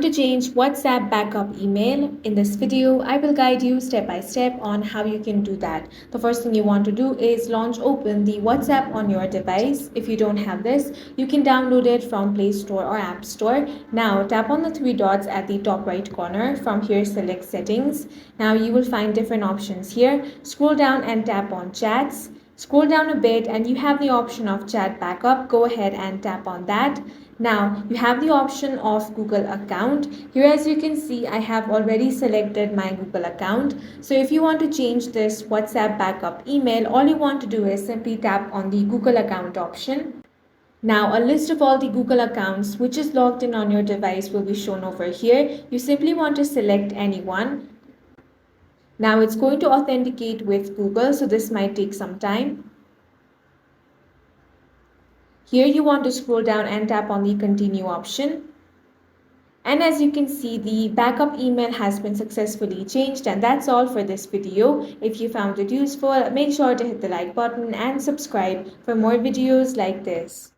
to change WhatsApp backup email. In this video, I will guide you step by step on how you can do that. The first thing you want to do is open the WhatsApp on your device. If you don't have this, you can download it from Play Store or App Store. Now tap on the three dots at the top right corner. From here, select settings. Now you will find different options here. Scroll down and tap on chats. Scroll down a bit and you have the option of chat backup. Go ahead and tap on that. Now you have the option of Google account. Here, as you can see, I have already selected my Google account. So if you want to change this WhatsApp backup email, all you want to do is simply tap on the Google account option. Now a list of all the Google accounts which is logged in on your device will be shown over here. You simply want to select any one. Now it's going to authenticate with Google, so this might take some time. Here you want to scroll down and tap on the continue option. And as you can see, the backup email has been successfully changed, and that's all for this video. If you found it useful, make sure to hit the like button and subscribe for more videos like this.